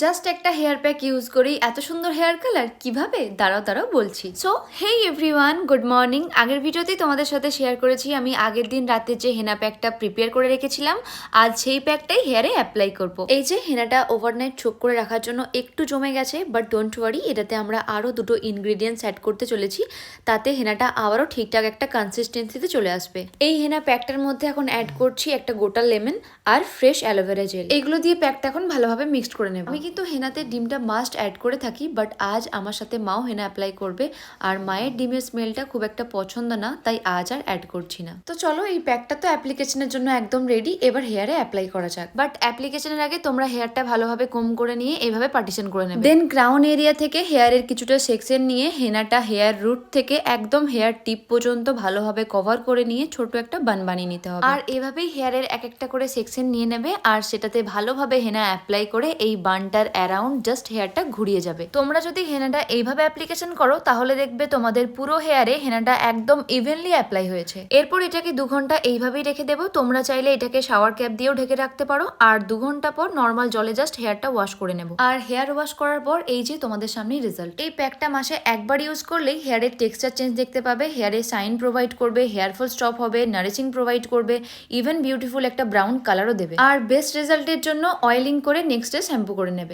Just একটা hair pack use করেই এত সুন্দর হেয়ার কালার কিভাবে দাঁড়াও বলছি। So hey everyone, good morning. আগের ভিডিওতেই তোমাদের সাথে শেয়ার করেছি আমি আগের দিন রাতে যে হেনা প্যাকটা প্রিপেয়ার করে রেখেছিলাম, আজ সেই প্যাকটাই হেয়ারে অ্যাপ্লাই করব। এই যে হেনাটা ওভারনাইট সোক করে রাখার জন্য একটু জমে গেছে, বাট ডোন্ট ওয়ারি, এটাতে আমরা আরও দুটো ইনগ্রিডিয়েন্টস অ্যাড করতে চলেছি, তাতে হেনাটা আবারও ঠিকঠাক একটা কনসিস্টেন্সিতে চলে আসবে। এই হেনা প্যাকটার মধ্যে এখন অ্যাড করছি একটা গোটা লেমন আর ফ্রেশ অ্যালোভেরা জেল। এগুলো দিয়ে প্যাকটা এখন ভালোভাবে মিক্সড করে নেব। আমি কিন্তু হেনাতে ডিমটা মাস্ট অ্যাড করে থাকি, বাট আজ আমার সাথে মাও হেনা অ্যাপ্লাই করবে, আর মায়ের ডিমের স্মেলটা খুব একটা পছন্দ না, তাই আজ আর অ্যাড করছি না। তো চলো, এই প্যাকটা তো অ্যাপ্লিকেশনের জন্য একদম রেডি, এবার হেয়ারে অ্যাপ্লাই করা যাক। বাট অ্যাপ্লিকেশনের আগে তোমরা হেয়ারটা ভালোভাবে কম করে নিয়ে এভাবে পার্টিশন করে নেবে। দেন ক্রাউন এরিয়া থেকে হেয়ারের কিছুটা সেকশন নিয়ে হেনাটা হেয়ার রুট থেকে একদম হেয়ার টিপ পর্যন্ত ভালোভাবে কভার করে নিয়ে ছোট একটা বান বানিয়ে নিতে হবে। আর এভাবেই হেয়ারের এক একটা করে সেকশন নিয়ে নেবে, আর সেটাতে ভালোভাবে হেনা অ্যাপ্লাই করে এই বানটার অ্যারাউন্ড জাস্ট হেয়ারটা ঘুরিয়ে যাবে। তোমরা যদি হেনাটা এইভাবে অ্যাপ্লিকেশন করো তাহলে দেখবে তোমাদের পুরো হেয়ারে হেনাটা একদম ইভেনলি অ্যাপ্লাই হয়েছে। এরপর এটাকে 2 ঘন্টা এইভাবেই রেখে দেবো। তোমরা চাইলে এটাকে শাওয়ার ক্যাপ দিয়েও ঢেকে রাখতে পারো, আর 2 ঘন্টা পর নর্মাল জলে জাস্ট হেয়ারটা ওয়াশ করে নেবো। আর হেয়ার ওয়াশ করার পর এই যে তোমাদের সামনেই রেজাল্ট। এই প্যাকটা মাসে একবার ইউজ করলেই হেয়ারের টেক্সচার চেঞ্জ দেখতে পাবে, হেয়ারে শাইন প্রোভাইড করবে, হেয়ার ফল স্টপ হবে, নারিশিং প্রোভাইড করবে, ইভেন বিউটিফুল একটা ব্রাউন কালারও দেবে। আর বেস্ট রেজাল্টের জন্য অয়েলিং করে নেক্সট ডে শ্যাম্পু করে নেবে।